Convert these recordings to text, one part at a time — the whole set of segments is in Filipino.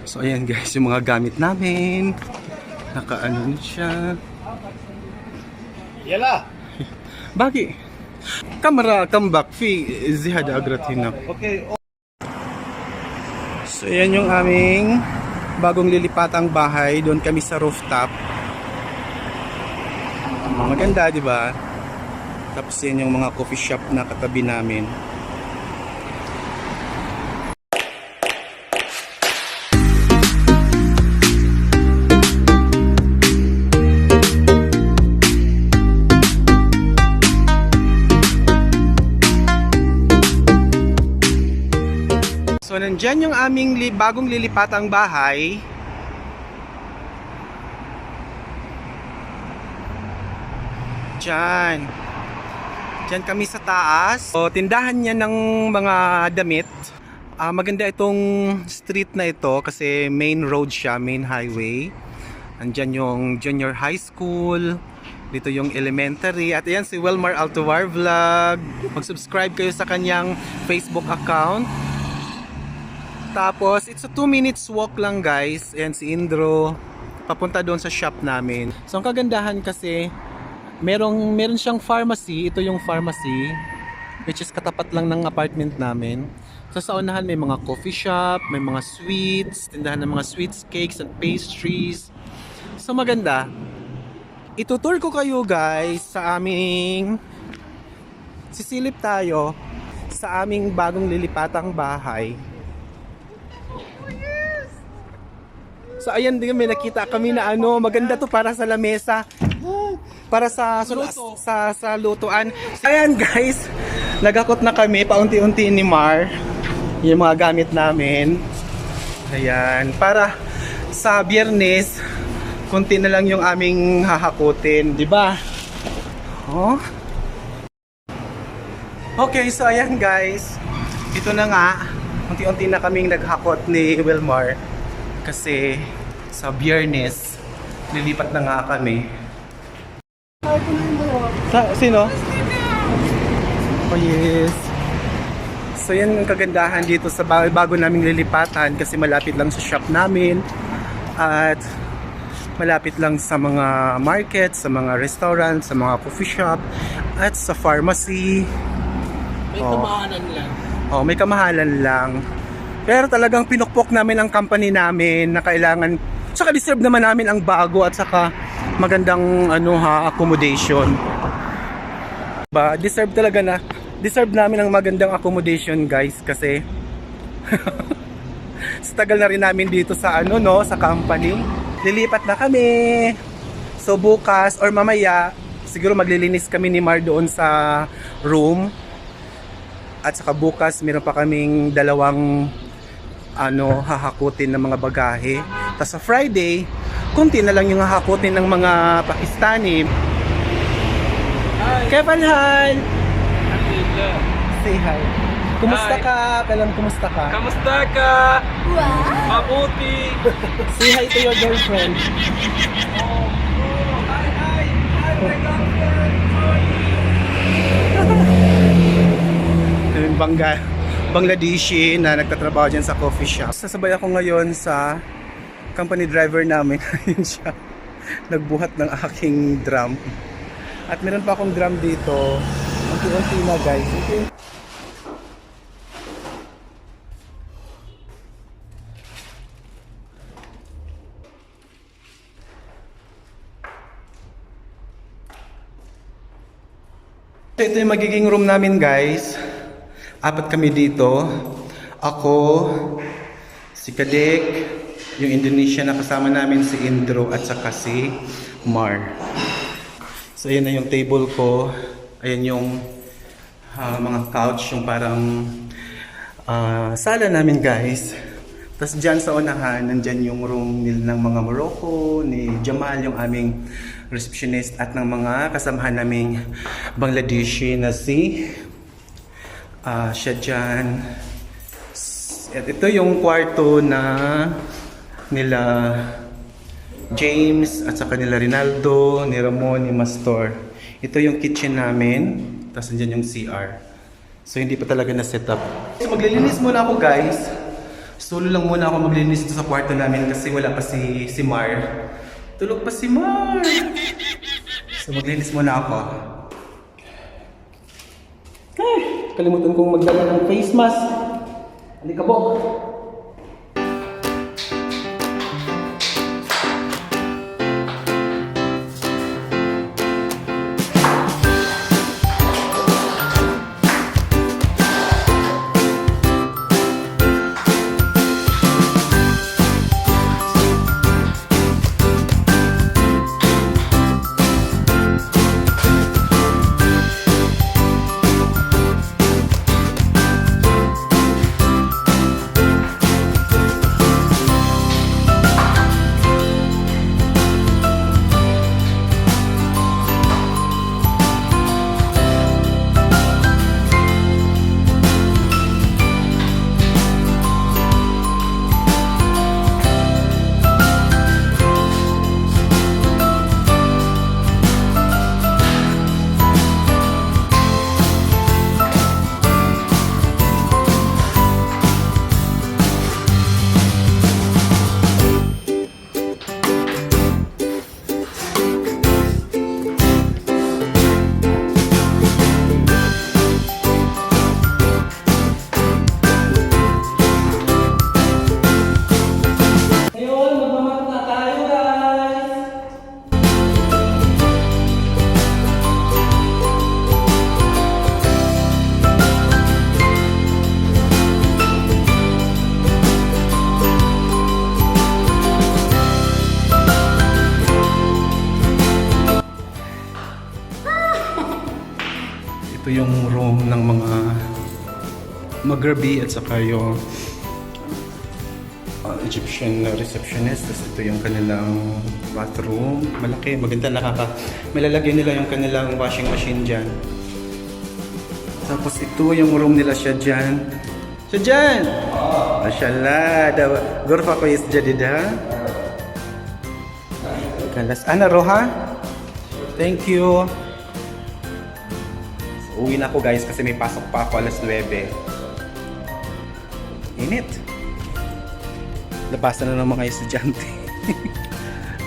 So ayan guys, yung mga gamit namin. Nakaano siya. Yala. Bagi. Kamera comeback fi zihad agratina. Okay. So ayan yung aming bagong lilipatang bahay. Doon kami sa rooftop. Maganda, di ba? Tapos yan yung mga coffee shop na katabi namin. So nandyan yung aming bagong lilipatang bahay. Diyan. Diyan kami sa taas. So, tindahan niya ng mga damit. Maganda itong street na ito kasi main road siya, main highway. Andyan yung junior high school. Dito yung elementary. At ayan si Wilmar Altuar Vlog. Mag-subscribe kayo sa kanyang Facebook account. Tapos, it's a 2 minutes walk lang guys. Ayan si Indro. Papunta doon sa shop namin. So, ang kagandahan kasi meron siyang pharmacy. Ito yung pharmacy, which is katapat lang ng apartment namin. So sa unahan may mga coffee shop, may mga sweets, tindahan ng mga sweets, cakes and pastries. So maganda. Itutour ko kayo guys sa aming sisilip tayo sa aming bagong lilipatang bahay. So ayan din, may nakita kami na maganda to para sa lamesa. Para sa lutuan. Ayan guys, nagakot na kami paunti-unti ni Mar yung mga gamit namin. Ayan, para sa Biyernes kunti na lang yung aming hahakutin, di ba? Oh. Okay, so ayan guys, ito na nga, unti-unti na kaming naghakot ni Wilmar kasi sa Biyernes lilipat na nga kami. Sino? Oh yes. So yan ang kagandahan dito sa bago naming lilipatan kasi malapit lang sa shop namin at malapit lang sa mga market, sa mga restaurant, sa mga coffee shop at sa pharmacy. May kamahalan lang. Oh, may kamahalan lang. Pero talagang pinukpok namin ang company namin na kailangan, saka deserve naman namin ang bago at saka magandang accommodation. Deserve namin ang magandang accommodation guys kasi sa tagal na rin namin dito sa sa company. Lilipat na kami. So bukas or mamaya siguro maglilinis kami ni Mar doon sa room. At saka bukas meron pa kaming dalawang hahakutin ng mga bagahe. Tapos sa Friday, kunti na lang yung hahakutin ng mga Pakistani. Kevin, hi! Say hi. Kumusta Hi. ka? Pelam, kumusta ka? Kamusta ka? Wow! Mabuti. Say hi to your girlfriend. Hi, my Yung Bangladeshi na nagtatrabaho dyan sa coffee shop. Sasabay ako ngayon sa company driver namin. Ayun siya. Nagbuhat ng aking drum. At meron pa akong drum dito. Unti-unti na guys. Ito yung magiging room namin guys. Apat kami dito. Ako, si Kadek, yung Indonesia na kasama namin si Indro at saka si Mar. So ayan na yung table ko. Ayan yung mga couch, yung parang sala namin guys. Tapos dyan sa unahan, nandyan yung room ng mga Morocco, ni Jamal, yung aming receptionist, at ng mga kasamahan naming Bangladeshi na si siya dyan. At ito yung kwarto na nila James at saka nila Rinaldo, ni Ramon, ni Mastor. Ito yung kitchen namin. Tapos nandyan yung CR. So hindi pa talaga na set up. So maglilinis muna ako guys Solo lang muna ako maglinis dito sa kwarto namin kasi wala pa si Mar. Tulog pa si Mar! So maglinis muna ako. Ay, kalimutan kong magdala ng face mask. Halika po. Ngayon, magmamat na tayo guys! Ito yung room ng mga Maghrebi at saka yung Egyptian receptionist. Tapos ito yung kanilang bathroom. Malaki, maganda, malalagay nila yung kanilang washing machine dyan. Tapos ito yung room nila siya dyan. Siya dyan! Mashallah, غرفة كويس جديدة. Kalas, Ana Roha? Thank you. So, uwi na ako guys kasi may pasok pa ako alas 9. Init. Labasan na ng mga estudyante.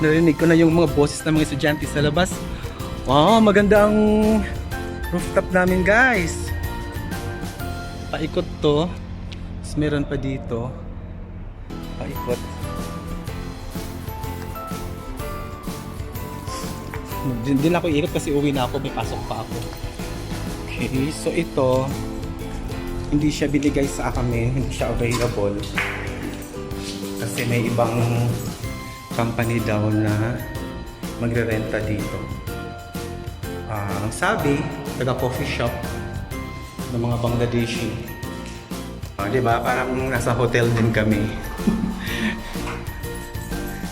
Narinig ko na yung mga boses ng mga estudyante sa labas. Wow, maganda ang rooftop namin guys. Paikot to. Tapos meron pa dito. Paikot. Hindi na ako iikot kasi uwi na ako. May pasok pa ako. Okay, so ito hindi siya binigay sa kami. Hindi siya available. Kasi may ibang company daw na magre-renta dito. Ang sabi, taga-coffee shop ng mga Bangladeshi. Diba? Parang nasa hotel din kami.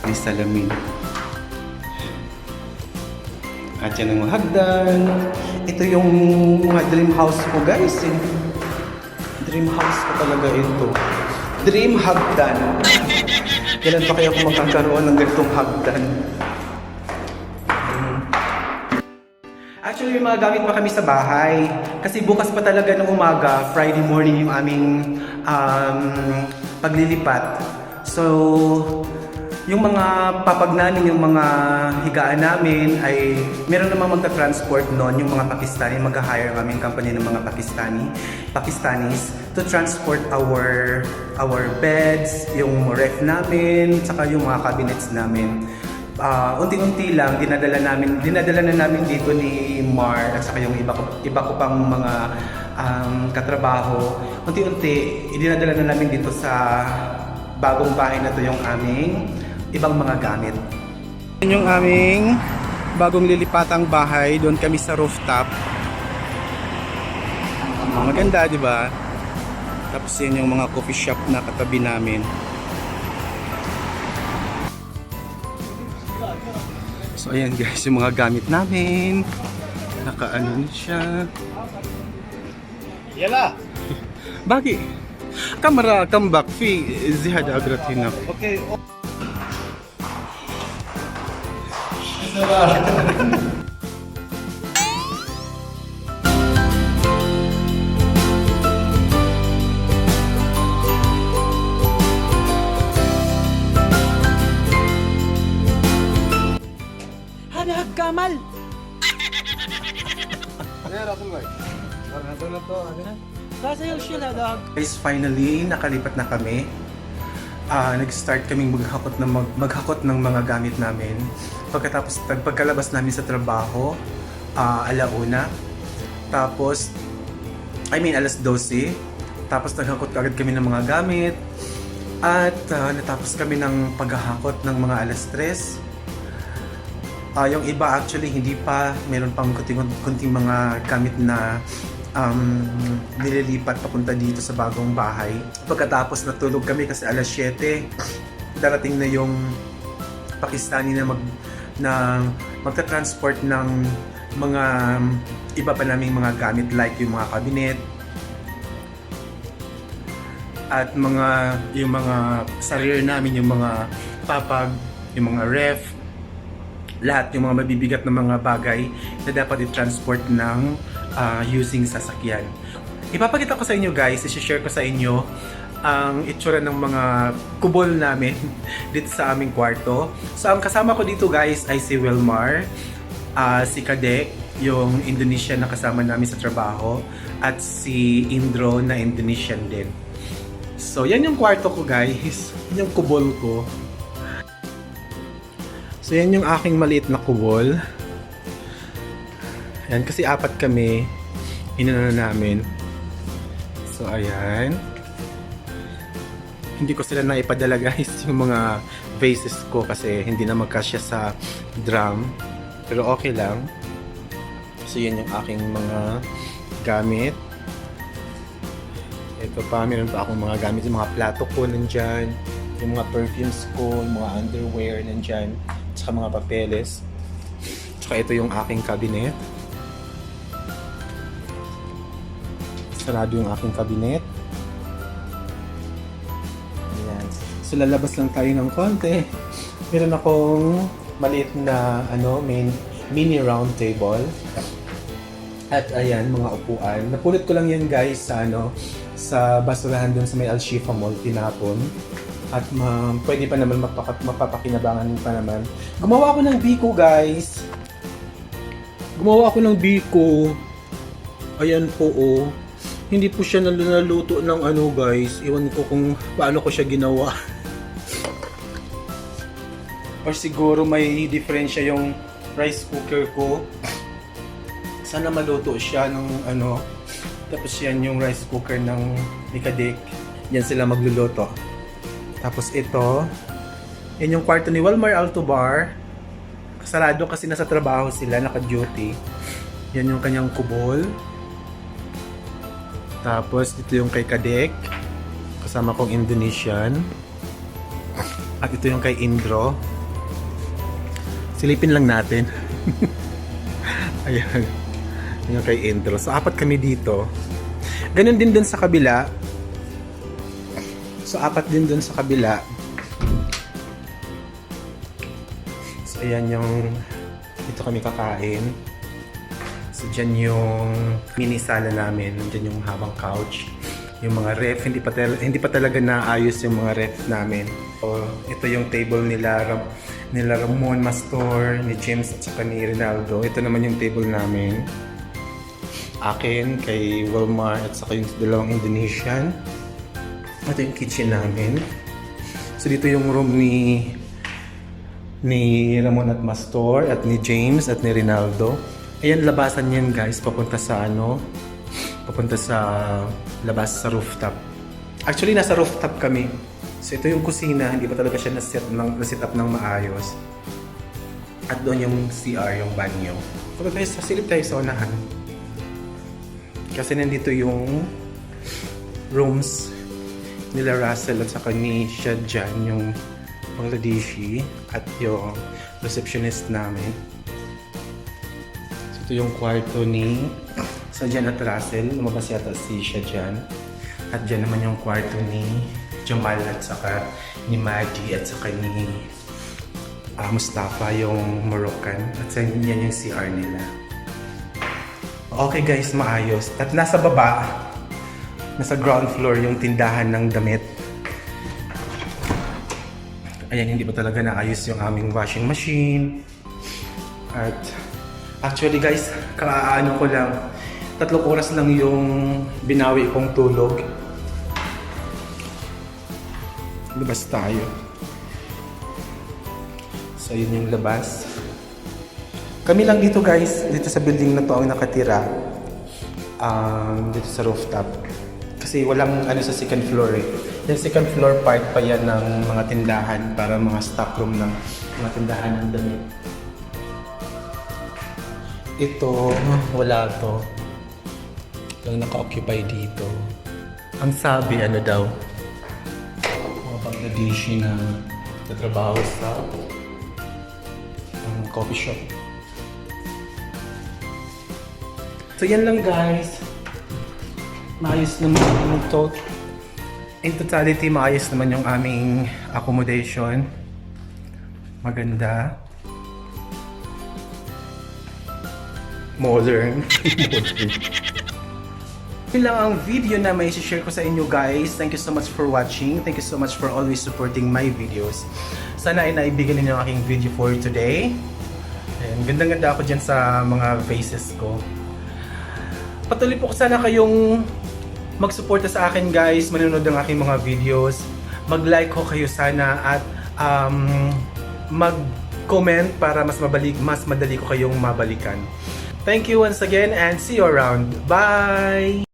May salamin. At yan ang mga hagdan. Ito yung mga dream house ko guys. Dream house ko talaga ito. Dream hagdan. Kailan pa kaya ako magkakaroon ng ganitong hagdan? Actually, may mga gamit pa kami sa bahay. Kasi bukas pa talaga ng umaga, Friday morning yung aming paglilipat. So, yung mga papag namin, yung mga higaan namin ay meron namang magta-transport noon, yung mga Pakistani, mag-hire ang aming company ng mga Pakistanis to transport our beds, yung ref namin, saka yung mga cabinets namin. Unti-unti lang dinadala na namin dito ni Mar at saka yung iba ko pang mga katrabaho. Unti-unti dinadala na namin dito sa bagong bahay na to yung aming ibang mga gamit. Yun yung aming bagong lilipatang bahay, doon kami sa rooftop. Maganda, di ba? Tapos yun yung mga coffee shop na katabi namin. So ayan guys, yung mga gamit namin. Nakaano siya. Yala! Bagi? Kamera, come back. Fi zihad agrat hina. Okay. Nasa yung shield ha, dog. Guys, finally, nakalipat na kami. Nag-start kaming maghakot ng mga gamit namin. Pagkalabas namin sa trabaho, alauna. Tapos, alas 12. Tapos naghakot agad kami ng mga gamit. At natapos kami ng paghahakot ng mga alas 3. Yung iba actually hindi pa, meron pang kunting mga gamit na nililipat papunta dito sa bagong bahay. Pagkatapos natulog kami kasi alas 7, darating na yung Pakistani na magta-transport ng mga iba pa naming mga gamit like yung mga cabinet at yung mga sarir namin, yung mga papag, yung mga ref, lahat yung mga mabibigat na mga bagay na dapat i-transport ng using sasakyan. Ipapakita ko sa inyo guys, i-share ko sa inyo ang itsura ng mga kubol namin dito sa aming kwarto. So ang kasama ko dito guys ay si Wilmar, si Kadek, yung Indonesian na kasama namin sa trabaho, at si Indro na Indonesian din. So yan yung kwarto ko guys, yan yung kubol ko. So yan yung aking maliit na kubol. Ayan, kasi 4 kami, inano namin. So ayan. Hindi ko sila naipadala guys, yung mga vases ko kasi hindi na magkasya sa drum. Pero okay lang. So yan yung aking mga gamit. Ito pa, meron pa akong mga gamit. Yung mga plato ko nandyan. Yung mga perfumes ko, yung mga underwear nandyan. Tsaka mga papeles. Tsaka ito yung aking cabinet. Sarado yung aking cabinet. Ayan. So lalabas lang tayo ng konti. Meron akong maliit na mini round table. At ayan, mga upuan. Napulot ko lang yan guys sa basurahan dun sa may Al-Shifa Mall, tinapon. At pwede pa naman mapapakinabangan pa naman. Gumawa ako ng biko guys. Gumawa ako ng biko. Ayan po oh. Hindi po siya naluto ng guys. Iwan ko kung paano ko siya ginawa. Or siguro may diferensya yung rice cooker ko. Sana maluto siya ng Tapos yan yung rice cooker ng Kadek. Yan sila magluluto. Tapos ito, yan yung kwarto ni Wilmar Altobar. Kasarado kasi nasa trabaho sila, naka-duty. Yan yung kanyang kubol. Tapos ito yung kay Kadek, kasama kong Indonesian. At ito yung kay Indro. Silipin lang natin. Ayan. Yung kay Indro. So 4 kami dito. Ganun din dun sa kabila. So 4 din dun sa kabila. So ayan yung dito kami kakain. So dyan yung mini sala namin. Dyan yung habang couch. Yung mga ref, hindi pa talaga naayos yung mga ref namin. So ito yung table nila Ramon Mastor, ni James at saka ni Rinaldo. Ito naman yung table namin. Akin, kay Wilmar at saka yung dalawang Indonesian. Ito yung kitchen namin. So dito yung room ni Ramon at Mastor at ni James at ni Rinaldo. Ayan, labasan yan guys, papunta sa labas sa rooftop. Actually nasa rooftop kami. So ito yung kusina, hindi pa talaga siya na-set up ng maayos. At doon yung CR, yung banyo. So guys, sasilip tayo sa unahan. Kasi nandito yung rooms nila Russell at saka ni Shadjan, yung Bangladeshi, at yung receptionist namin. So ito yung kwarto ni Shadjan at Russell. Lumabas yata si Shadjan. At dyan naman yung kwarto ni Jamal at saka ni Maggie at saka ni Mustafa, yung Moroccan. At yan yung CR nila. Okay guys, maayos. At nasa baba, nasa ground floor yung tindahan ng damit. Ayan, hindi pa talaga naayos yung aming washing machine. At actually guys, kakaano ko lang, 3 oras lang yung binawi kong tulog. Labas tayo. So yun yung labas. Kami lang dito guys, dito sa building na to ang nakatira. Dito sa rooftop. Kasi walang ano sa second floor eh. Yung second floor part pa yan ng mga tindahan para mga stock room ng mga tindahan ng damit. Ito, wala to. Lang naka-occupy dito. Ang sabi, ano daw? Mga Bangladeshi na tatrabaho sa coffee shop. So yan lang guys. Maayos naman yung in totality, maayos naman yung aming accommodation. Maganda. Modern. Yun lang ang video na may share ko sa inyo guys. Thank you so much for watching. Thank you so much for always supporting my videos. Sana ay naibigan ninyo ang aking video for today. And gandang-ganda ako dyan sa mga faces ko. Patuloy po sana kayong mag-suporta sa akin guys, manonood ng aking mga videos. Mag-like ko kayo sana at mag-comment para mas madali ko kayong mabalikan. Thank you once again and see you around. Bye!